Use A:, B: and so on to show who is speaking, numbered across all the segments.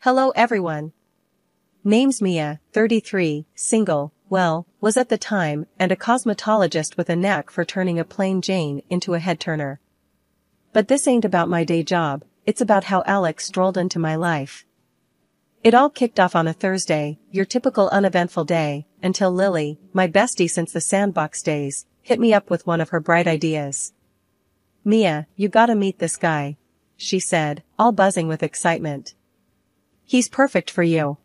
A: Hello everyone. Name's Mia, 33, single, well, was at the time, and a cosmetologist with a knack for turning a plain Jane into a head-turner. But this ain't about my day job, it's about how Alex strolled into my life. It all kicked off on a Thursday, your typical uneventful day, until Lily, my bestie since the sandbox days, hit me up with one of her bright ideas. "Mia, you gotta meet this guy," she said, all buzzing with excitement. "He's perfect for you."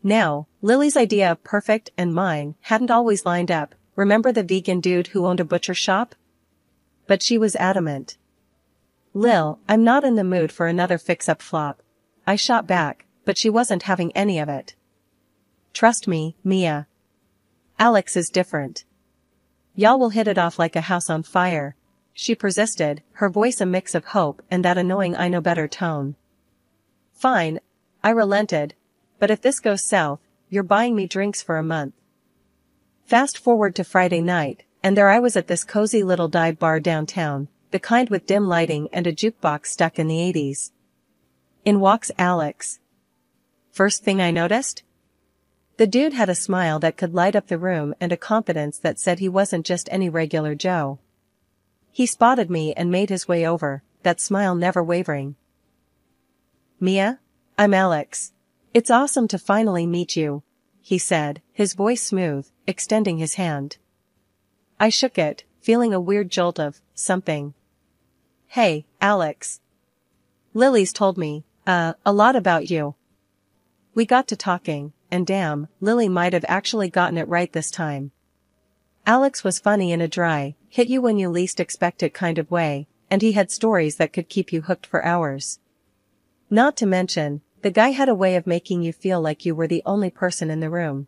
A: Now, Lily's idea of perfect and mine hadn't always lined up. Remember the vegan dude who owned a butcher shop? But she was adamant. "Lil, I'm not in the mood for another fix-up flop," I shot back, but she wasn't having any of it. "Trust me, Mia. Alex is different. Y'all will hit it off like a house on fire," she persisted, her voice a mix of hope and that annoying I know better tone. "Fine," I relented, "but if this goes south, you're buying me drinks for a month." Fast forward to Friday night, and there I was at this cozy little dive bar downtown, the kind with dim lighting and a jukebox stuck in the 80s. In walks Alex. First thing I noticed? The dude had a smile that could light up the room and a confidence that said he wasn't just any regular Joe. He spotted me and made his way over, that smile never wavering. "Mia? I'm Alex. It's awesome to finally meet you," he said, his voice smooth, extending his hand. I shook it, feeling a weird jolt of something. "Hey, Alex. Lily's told me, a lot about you." We got to talking, and damn, Lily might have actually gotten it right this time. Alex was funny in a dry, hit you when you least expect it kind of way, and he had stories that could keep you hooked for hours. Not to mention, the guy had a way of making you feel like you were the only person in the room.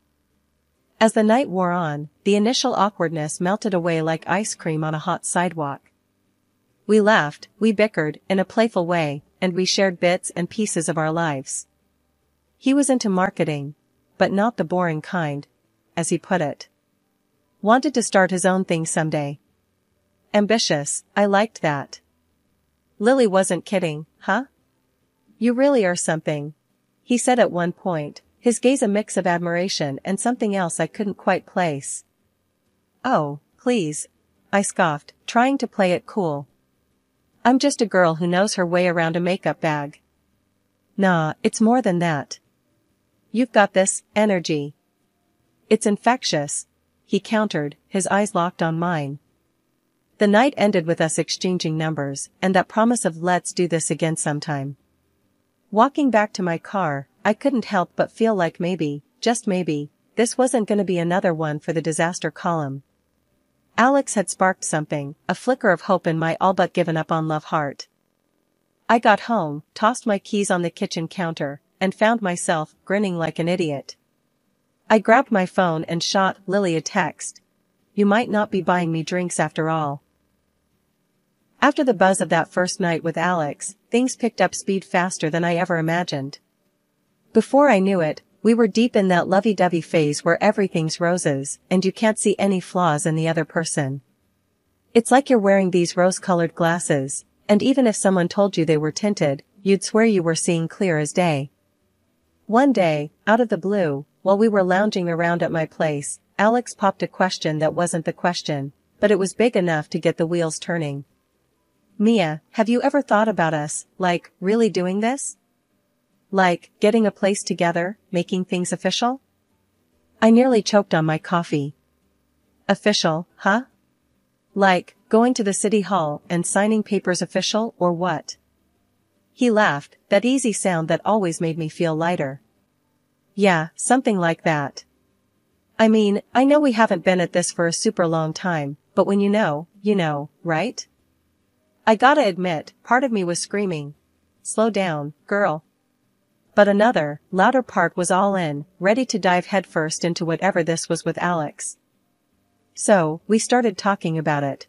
A: As the night wore on, the initial awkwardness melted away like ice cream on a hot sidewalk. We laughed, we bickered in a playful way, and we shared bits and pieces of our lives. He was into marketing, but not the boring kind, as he put it. Wanted to start his own thing someday. Ambitious, I liked that. Lily wasn't kidding, huh? "You really are something," he said at one point, his gaze a mix of admiration and something else I couldn't quite place. "Oh, please," I scoffed, trying to play it cool. "I'm just a girl who knows her way around a makeup bag." "Nah, it's more than that. You've got this energy. It's infectious," he countered, his eyes locked on mine. The night ended with us exchanging numbers, and that promise of "let's do this again sometime." Walking back to my car, I couldn't help but feel like maybe, just maybe, this wasn't gonna be another one for the disaster column. Alex had sparked something, a flicker of hope in my all but given up on love heart. I got home, tossed my keys on the kitchen counter, and found myself grinning like an idiot. I grabbed my phone and shot Lily a text. "You might not be buying me drinks after all." After the buzz of that first night with Alex, things picked up speed faster than I ever imagined. Before I knew it, we were deep in that lovey-dovey phase where everything's roses, and you can't see any flaws in the other person. It's like you're wearing these rose-colored glasses, and even if someone told you they were tinted, you'd swear you were seeing clear as day. One day, out of the blue, while we were lounging around at my place, Alex popped a question that wasn't the question, but it was big enough to get the wheels turning. "Mia, have you ever thought about us, like, really doing this? Like, getting a place together, making things official?" I nearly choked on my coffee. "Official, huh? Like, going to the city hall and signing papers official or what?" He laughed, that easy sound that always made me feel lighter. "Yeah, something like that. I mean, I know we haven't been at this for a super long time, but when you know, right?" I gotta admit, part of me was screaming, "Slow down, girl." But another, louder part was all in, ready to dive headfirst into whatever this was with Alex. So, we started talking about it.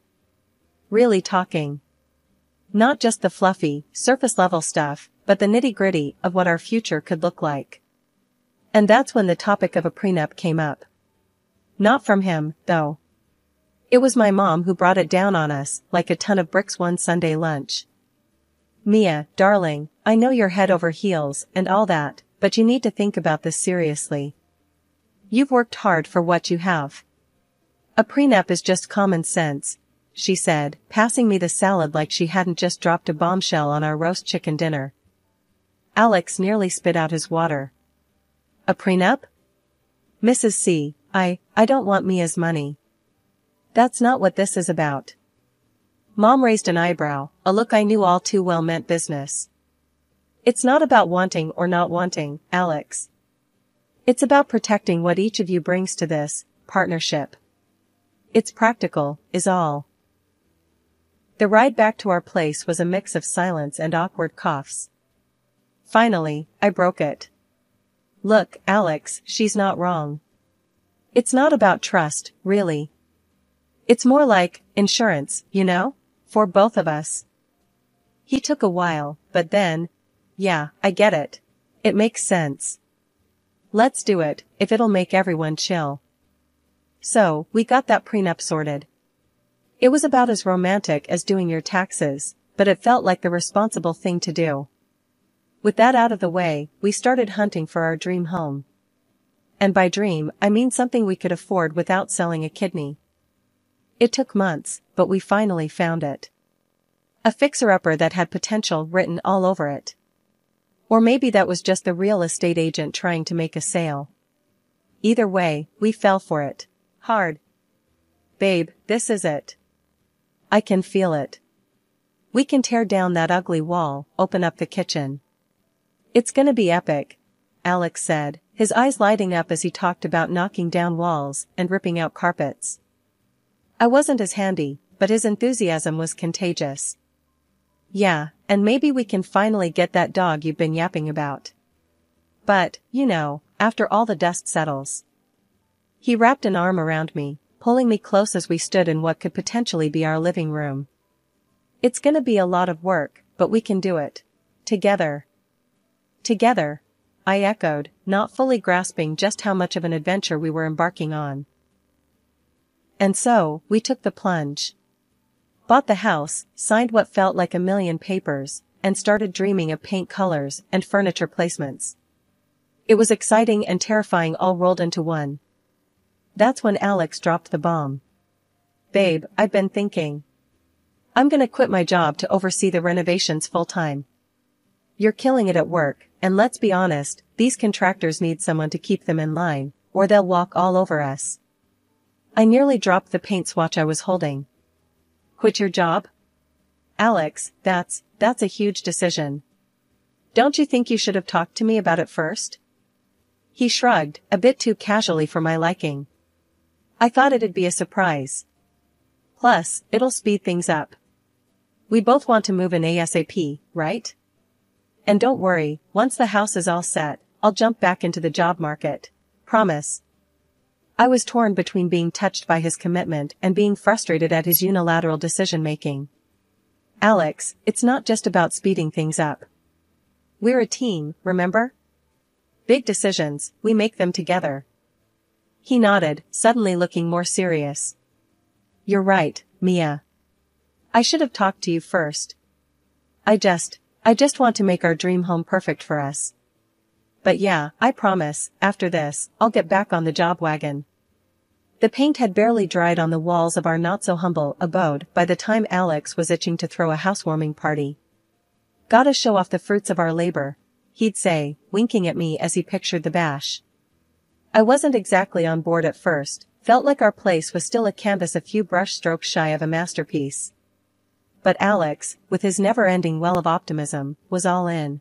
A: Really talking. Not just the fluffy, surface-level stuff, but the nitty-gritty of what our future could look like. And that's when the topic of a prenup came up. Not from him, though. It was my mom who brought it down on us, like a ton of bricks one Sunday lunch. "Mia, darling, I know you're head over heels and all that, but you need to think about this seriously. You've worked hard for what you have. A prenup is just common sense, she said, passing me the salad like she hadn't just dropped a bombshell on our roast chicken dinner. Alex nearly spit out his water. A prenup? Mrs. C, I don't want Mia's money. That's not what this is about. Mom raised an eyebrow, a look I knew all too well meant business. It's not about wanting or not wanting, Alex. It's about protecting what each of you brings to this partnership. It's practical, is all. The ride back to our place was a mix of silence and awkward coughs. Finally, I broke it. Look, Alex, she's not wrong. It's not about trust, really. It's more like insurance, you know, for both of us. He took a while, but then, yeah, I get it. It makes sense. Let's do it, if it'll make everyone chill. So, we got that prenup sorted. It was about as romantic as doing your taxes, but it felt like the responsible thing to do. With that out of the way, we started hunting for our dream home. And by dream, I mean something we could afford without selling a kidney. It took months, but we finally found it. A fixer-upper that had potential written all over it. Or maybe that was just the real estate agent trying to make a sale. Either way, we fell for it. Hard. Babe, this is it. I can feel it. We can tear down that ugly wall, open up the kitchen. It's gonna be epic, Alex said, his eyes lighting up as he talked about knocking down walls and ripping out carpets. I wasn't as handy, but his enthusiasm was contagious. Yeah, and maybe we can finally get that dog you've been yapping about. But, you know, after all the dust settles. He wrapped an arm around me, pulling me close as we stood in what could potentially be our living room. It's gonna be a lot of work, but we can do it. Together. Together, I echoed, not fully grasping just how much of an adventure we were embarking on. And so, we took the plunge. Bought the house, signed what felt like 1,000,000 papers, and started dreaming of paint colors and furniture placements. It was exciting and terrifying all rolled into one. That's when Alex dropped the bomb. Babe, I've been thinking. I'm gonna quit my job to oversee the renovations full-time. You're killing it at work, and let's be honest, these contractors need someone to keep them in line, or they'll walk all over us. I nearly dropped the paint swatch I was holding. Quit your job? Alex, that's a huge decision. Don't you think you should have talked to me about it first? He shrugged, a bit too casually for my liking. I thought it'd be a surprise. Plus, it'll speed things up. We both want to move in ASAP, right? And don't worry, once the house is all set, I'll jump back into the job market. Promise. I was torn between being touched by his commitment and being frustrated at his unilateral decision-making. Alex, it's not just about speeding things up. We're a team, remember? Big decisions, we make them together. He nodded, suddenly looking more serious. You're right, Mia. I should have talked to you first. I just want to make our dream home perfect for us. But yeah, I promise, after this, I'll get back on the job wagon. The paint had barely dried on the walls of our not-so-humble abode by the time Alex was itching to throw a housewarming party. Gotta show off the fruits of our labor, he'd say, winking at me as he pictured the bash. I wasn't exactly on board at first, felt like our place was still a canvas a few brush strokes shy of a masterpiece. But Alex, with his never-ending well of optimism, was all in.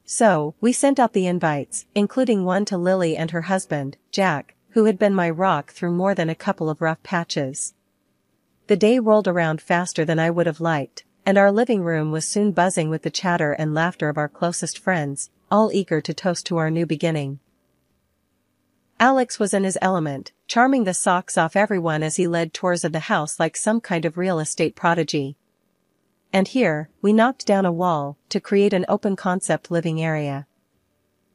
A: So, we sent out the invites, including one to Lily and her husband, Jack, who had been my rock through more than a couple of rough patches. The day rolled around faster than I would have liked, and our living room was soon buzzing with the chatter and laughter of our closest friends, all eager to toast to our new beginning. Alex was in his element, charming the socks off everyone as he led tours of the house like some kind of real estate prodigy. And here, we knocked down a wall to create an open-concept living area.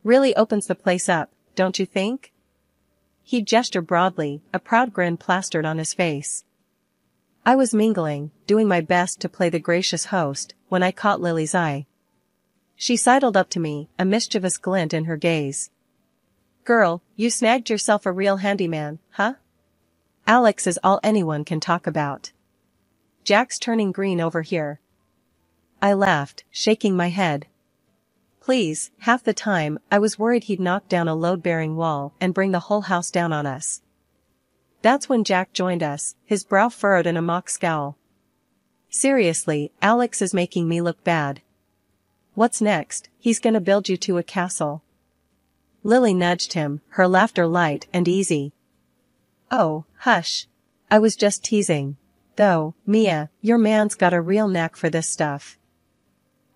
A: Really opens the place up, don't you think? He gestured broadly, a proud grin plastered on his face. I was mingling, doing my best to play the gracious host, when I caught Lily's eye. She sidled up to me, a mischievous glint in her gaze. Girl, you snagged yourself a real handyman, huh? Alex is all anyone can talk about. Jack's turning green over here. I laughed, shaking my head. Please, half the time, I was worried he'd knock down a load-bearing wall and bring the whole house down on us. That's when Jack joined us, his brow furrowed in a mock scowl. Seriously, Alex is making me look bad. What's next? He's gonna build you to a castle. Lily nudged him, her laughter light and easy. Oh, hush. I was just teasing. Though, Mia, your man's got a real knack for this stuff.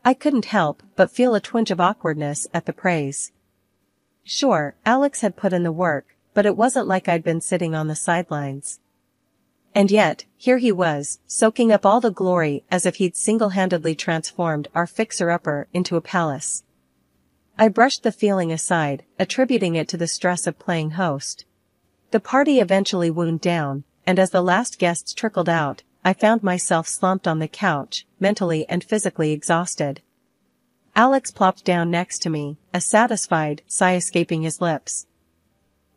A: I couldn't help but feel a twinge of awkwardness at the praise. Sure, Alex had put in the work, but it wasn't like I'd been sitting on the sidelines. And yet, here he was, soaking up all the glory as if he'd single-handedly transformed our fixer-upper into a palace. I brushed the feeling aside, attributing it to the stress of playing host. The party eventually wound down, and as the last guests trickled out, I found myself slumped on the couch, mentally and physically exhausted. Alex plopped down next to me, a satisfied sigh escaping his lips.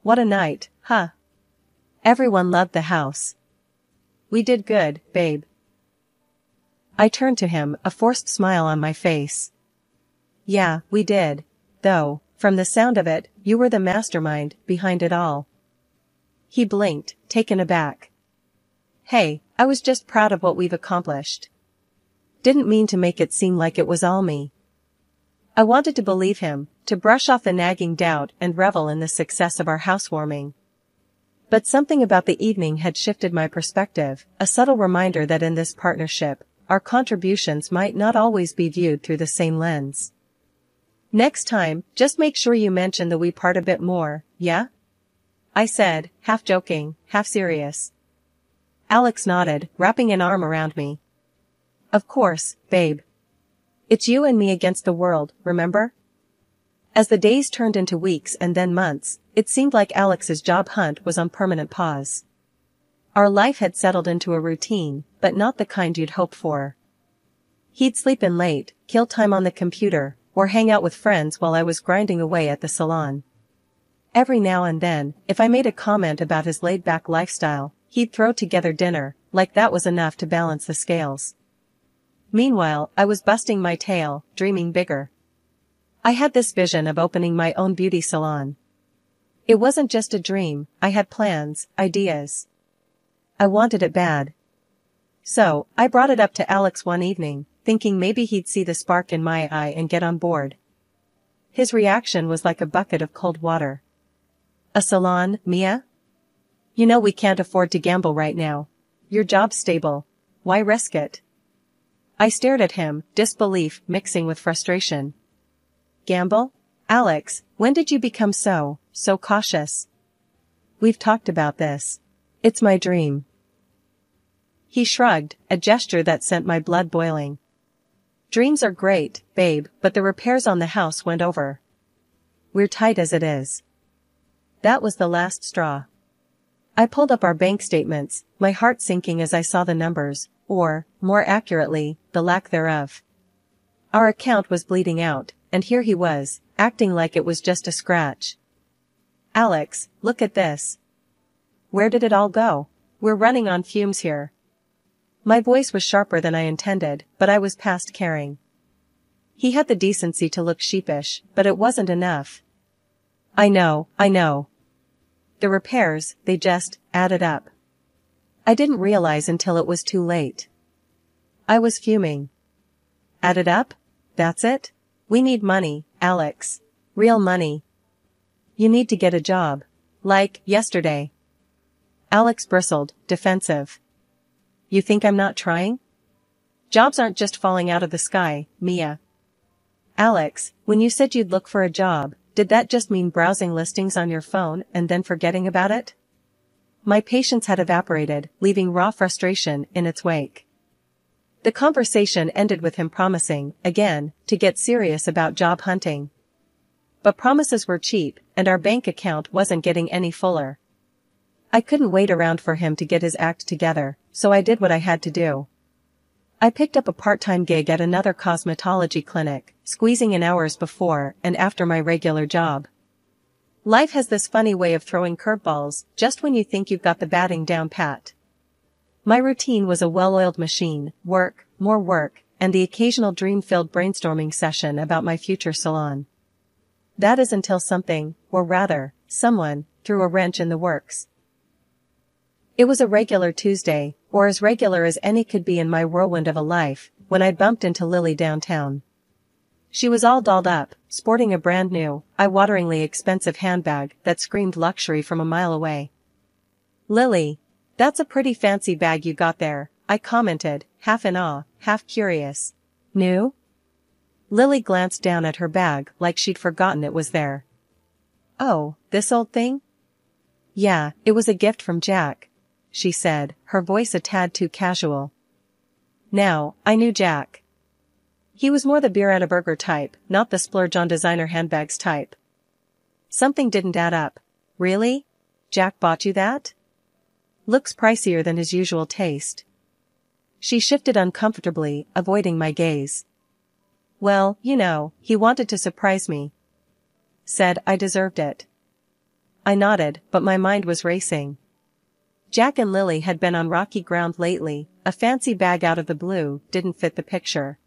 A: What a night, huh? Everyone loved the house. We did good, babe. I turned to him, a forced smile on my face. Yeah, we did. Though, from the sound of it, you were the mastermind behind it all. He blinked, taken aback. Hey, I was just proud of what we've accomplished. Didn't mean to make it seem like it was all me. I wanted to believe him, to brush off the nagging doubt and revel in the success of our housewarming. But something about the evening had shifted my perspective, a subtle reminder that in this partnership, our contributions might not always be viewed through the same lens. Next time, just make sure you mention the we part a bit more, yeah? I said, half joking, half serious. Alex nodded, wrapping an arm around me. Of course, babe. It's you and me against the world, remember? As the days turned into weeks and then months, it seemed like Alex's job hunt was on permanent pause. Our life had settled into a routine, but not the kind you'd hoped for. He'd sleep in late, kill time on the computer, or hang out with friends while I was grinding away at the salon. Every now and then, if I made a comment about his laid-back lifestyle, he'd throw together dinner, like that was enough to balance the scales. Meanwhile, I was busting my tail, dreaming bigger. I had this vision of opening my own beauty salon. It wasn't just a dream, I had plans, ideas. I wanted it bad. So, I brought it up to Alex one evening, thinking maybe he'd see the spark in my eye and get on board. His reaction was like a bucket of cold water. A salon, Mia? You know we can't afford to gamble right now. Your job's stable. Why risk it? I stared at him, disbelief mixing with frustration. Gamble? Alex, when did you become so cautious? We've talked about this. It's my dream. He shrugged, a gesture that sent my blood boiling. Dreams are great, babe, but the repairs on the house went over. We're tight as it is. That was the last straw. I pulled up our bank statements, my heart sinking as I saw the numbers, or, more accurately, the lack thereof. Our account was bleeding out, and here he was, acting like it was just a scratch. Alex, look at this. Where did it all go? We're running on fumes here. My voice was sharper than I intended, but I was past caring. He had the decency to look sheepish, but it wasn't enough. I know. The repairs, they just added up. I didn't realize until it was too late. I was fuming. Added up? That's it? We need money, Alex. Real money. You need to get a job. Like, yesterday. Alex bristled, defensive. You think I'm not trying? Jobs aren't just falling out of the sky, Mia. Alex, when you said you'd look for a job, did that just mean browsing listings on your phone and then forgetting about it? My patience had evaporated, leaving raw frustration in its wake. The conversation ended with him promising, again, to get serious about job hunting. But promises were cheap, and our bank account wasn't getting any fuller. I couldn't wait around for him to get his act together, so I did what I had to do. I picked up a part-time gig at another cosmetology clinic, squeezing in hours before and after my regular job. Life has this funny way of throwing curveballs just when you think you've got the batting down pat. My routine was a well-oiled machine: work, more work, and the occasional dream-filled brainstorming session about my future salon. That is until something, or rather, someone, threw a wrench in the works. It was a regular Tuesday, or as regular as any could be in my whirlwind of a life, when I bumped into Lily downtown. She was all dolled up, sporting a brand new, eye-wateringly expensive handbag that screamed luxury from a mile away. "Lily, that's a pretty fancy bag you got there," I commented, half in awe, half curious. "New?" Lily glanced down at her bag like she'd forgotten it was there. "Oh, this old thing?" "Yeah, it was a gift from Jack," she said, her voice a tad too casual. Now, I knew Jack. He was more the beer at a burger type, not the splurge on designer handbags type. Something didn't add up. "Really? Jack bought you that? Looks pricier than his usual taste." She shifted uncomfortably, avoiding my gaze. "Well, you know, he wanted to surprise me. Said I deserved it." I nodded, but my mind was racing. Jack and Lily had been on rocky ground lately. A fancy bag out of the blue didn't fit the picture.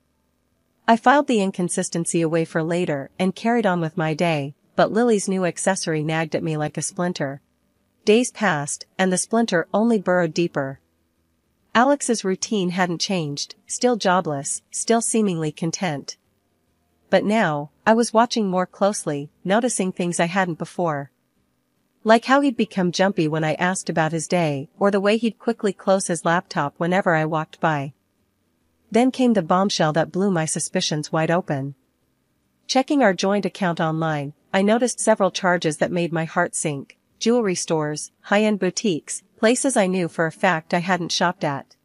A: I filed the inconsistency away for later and carried on with my day, but Lily's new accessory nagged at me like a splinter. Days passed, and the splinter only burrowed deeper. Alex's routine hadn't changed, still jobless, still seemingly content. But now, I was watching more closely, noticing things I hadn't before. Like how he'd become jumpy when I asked about his day, or the way he'd quickly close his laptop whenever I walked by. Then came the bombshell that blew my suspicions wide open. Checking our joint account online, I noticed several charges that made my heart sink: jewelry stores, high-end boutiques, places I knew for a fact I hadn't shopped at.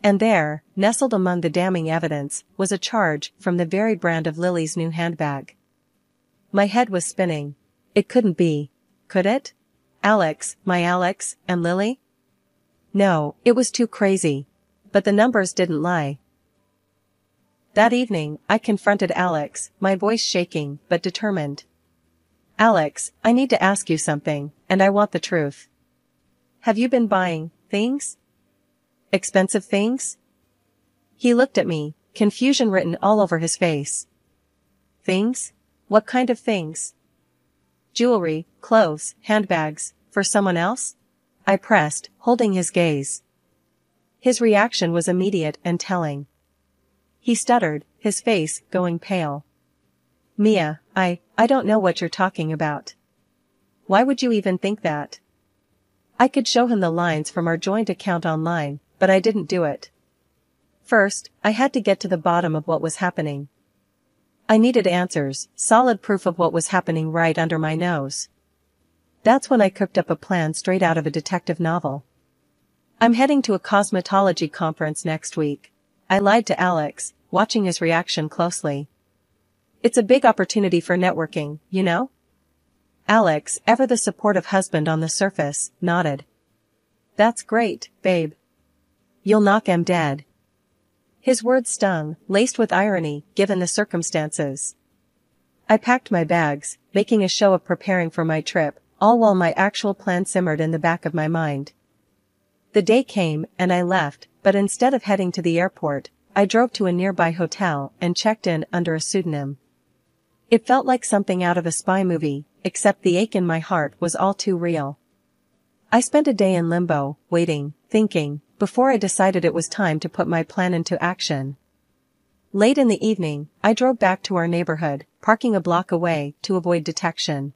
A: And there, nestled among the damning evidence, was a charge from the very brand of Lily's new handbag. My head was spinning. It couldn't be. Could it? Alex, my Alex, and Lily? No, it was too crazy. But the numbers didn't lie. That evening, I confronted Alex, my voice shaking but determined. "Alex, I need to ask you something, and I want the truth. Have you been buying things? Expensive things?" He looked at me, confusion written all over his face. "Things? What kind of things?" "Jewelry, clothes, handbags, for someone else?" I pressed, holding his gaze. His reaction was immediate and telling. He stuttered, his face going pale. "Mia, I don't know what you're talking about. Why would you even think that?" I could show him the lines from our joint account online, but I didn't do it. First, I had to get to the bottom of what was happening. I needed answers, solid proof of what was happening right under my nose. That's when I cooked up a plan straight out of a detective novel. "I'm heading to a cosmetology conference next week," I lied to Alex, watching his reaction closely. "It's a big opportunity for networking, you know?" Alex, ever the supportive husband on the surface, nodded. "That's great, babe. You'll knock 'em dead." His words stung, laced with irony, given the circumstances. I packed my bags, making a show of preparing for my trip, all while my actual plan simmered in the back of my mind. The day came, and I left, but instead of heading to the airport, I drove to a nearby hotel and checked in under a pseudonym. It felt like something out of a spy movie, except the ache in my heart was all too real. I spent a day in limbo, waiting, thinking, before I decided it was time to put my plan into action. Late in the evening, I drove back to our neighborhood, parking a block away to avoid detection.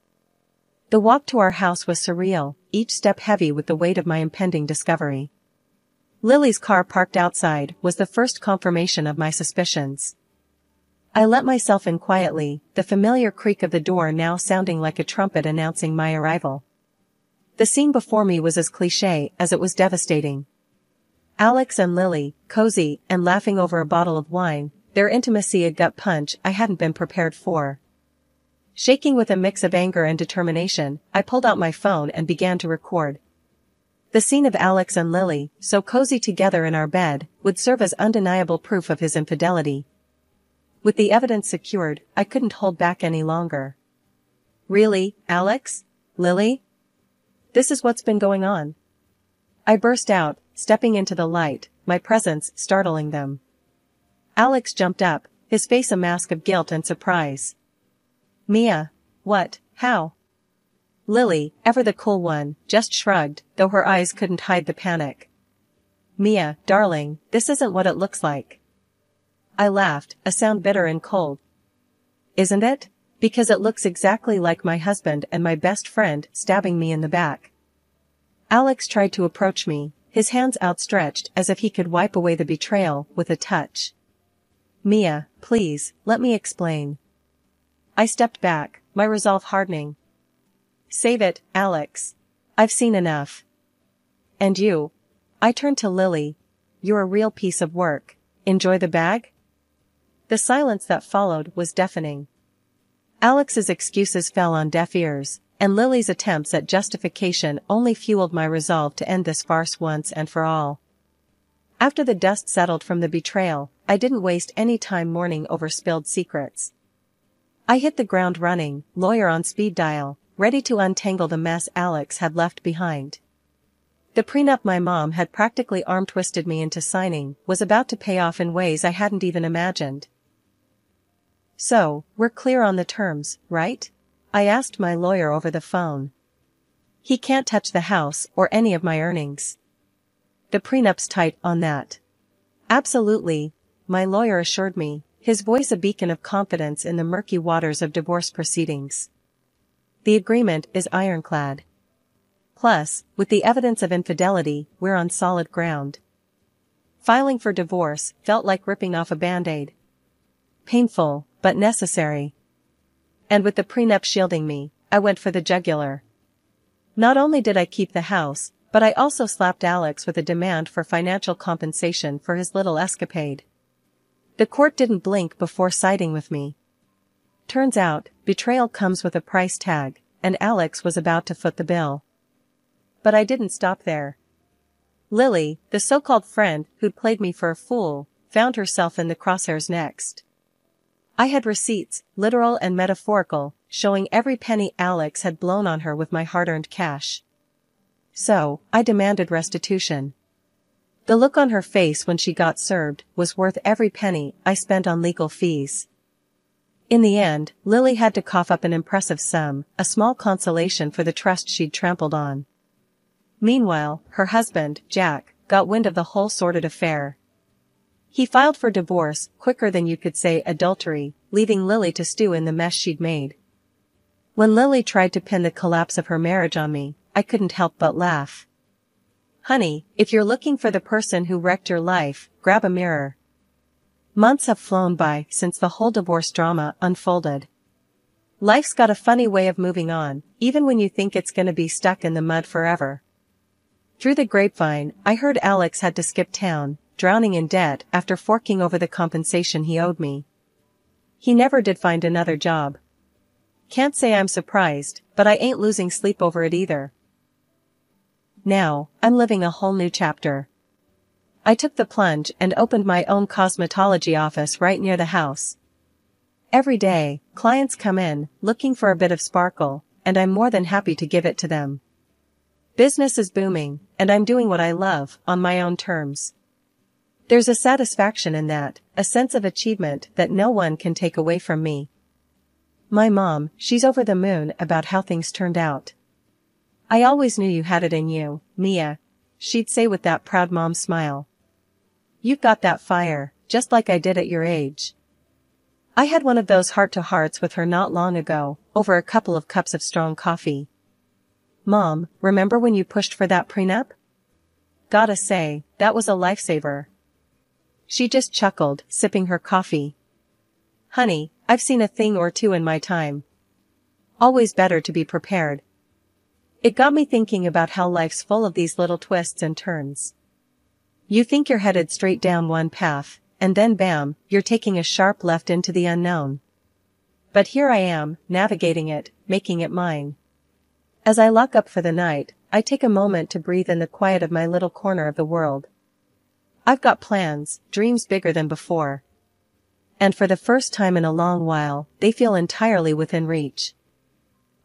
A: The walk to our house was surreal, each step heavy with the weight of my impending discovery. Lily's car parked outside was the first confirmation of my suspicions. I let myself in quietly, the familiar creak of the door now sounding like a trumpet announcing my arrival. The scene before me was as cliché as it was devastating. Alex and Lily, cozy and laughing over a bottle of wine, their intimacy a gut punch I hadn't been prepared for. Shaking with a mix of anger and determination, I pulled out my phone and began to record. The scene of Alex and Lily, so cozy together in our bed, would serve as undeniable proof of his infidelity. With the evidence secured, I couldn't hold back any longer. Really, Alex? Lily? This is what's been going on? I burst out, stepping into the light, my presence startling them. Alex jumped up, his face a mask of guilt and surprise. Mia. What? How? Lily, ever the cool one, just shrugged, though her eyes couldn't hide the panic. Mia, darling, this isn't what it looks like. I laughed, a sound bitter and cold. Isn't it? Because it looks exactly like my husband and my best friend stabbing me in the back. Alex tried to approach me, his hands outstretched as if he could wipe away the betrayal with a touch. Mia, please, let me explain. I stepped back, my resolve hardening. Save it, Alex. I've seen enough. And you? I turned to Lily. You're a real piece of work. Enjoy the bag? The silence that followed was deafening. Alex's excuses fell on deaf ears, and Lily's attempts at justification only fueled my resolve to end this farce once and for all. After the dust settled from the betrayal, I didn't waste any time mourning over spilled secrets. I hit the ground running, lawyer on speed dial, ready to untangle the mess Alex had left behind. The prenup my mom had practically arm-twisted me into signing was about to pay off in ways I hadn't even imagined. So, we're clear on the terms, right? I asked my lawyer over the phone. He can't touch the house or any of my earnings. The prenup's tight on that. Absolutely, my lawyer assured me, his voice a beacon of confidence in the murky waters of divorce proceedings. The agreement is ironclad. Plus, with the evidence of infidelity, we're on solid ground. Filing for divorce felt like ripping off a band-aid. Painful, but necessary. And with the prenup shielding me, I went for the jugular. Not only did I keep the house, but I also slapped Alex with a demand for financial compensation for his little escapade. The court didn't blink before siding with me. Turns out, betrayal comes with a price tag, and Alex was about to foot the bill. But I didn't stop there. Lily, the so-called friend who'd played me for a fool, found herself in the crosshairs next. I had receipts, literal and metaphorical, showing every penny Alex had blown on her with my hard-earned cash. So, I demanded restitution. The look on her face when she got served was worth every penny I spent on legal fees. In the end, Lily had to cough up an impressive sum, a small consolation for the trust she'd trampled on. Meanwhile, her husband, Jack, got wind of the whole sordid affair. He filed for divorce quicker than you could say adultery, leaving Lily to stew in the mess she'd made. When Lily tried to pin the collapse of her marriage on me, I couldn't help but laugh. Honey, if you're looking for the person who wrecked your life, grab a mirror. Months have flown by since the whole divorce drama unfolded. Life's got a funny way of moving on, even when you think it's gonna be stuck in the mud forever. Through the grapevine, I heard Alex had to skip town, drowning in debt after forking over the compensation he owed me. He never did find another job. Can't say I'm surprised, but I ain't losing sleep over it either. Now, I'm living a whole new chapter. I took the plunge and opened my own cosmetology office right near the house. Every day, clients come in, looking for a bit of sparkle, and I'm more than happy to give it to them. Business is booming, and I'm doing what I love, on my own terms. There's a satisfaction in that, a sense of achievement that no one can take away from me. My mom, she's over the moon about how things turned out. I always knew you had it in you, Mia, she'd say with that proud mom smile. You've got that fire, just like I did at your age. I had one of those heart-to-hearts with her not long ago, over a couple of cups of strong coffee. Mom, remember when you pushed for that prenup? Gotta say, that was a lifesaver. She just chuckled, sipping her coffee. Honey, I've seen a thing or two in my time. Always better to be prepared. It got me thinking about how life's full of these little twists and turns. You think you're headed straight down one path, and then bam, you're taking a sharp left into the unknown. But here I am, navigating it, making it mine. As I lock up for the night, I take a moment to breathe in the quiet of my little corner of the world. I've got plans, dreams bigger than before. And for the first time in a long while, they feel entirely within reach.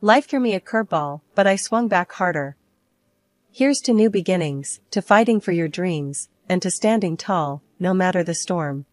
A: Life threw me a curveball, but I swung back harder. Here's to new beginnings, to fighting for your dreams, and to standing tall, no matter the storm.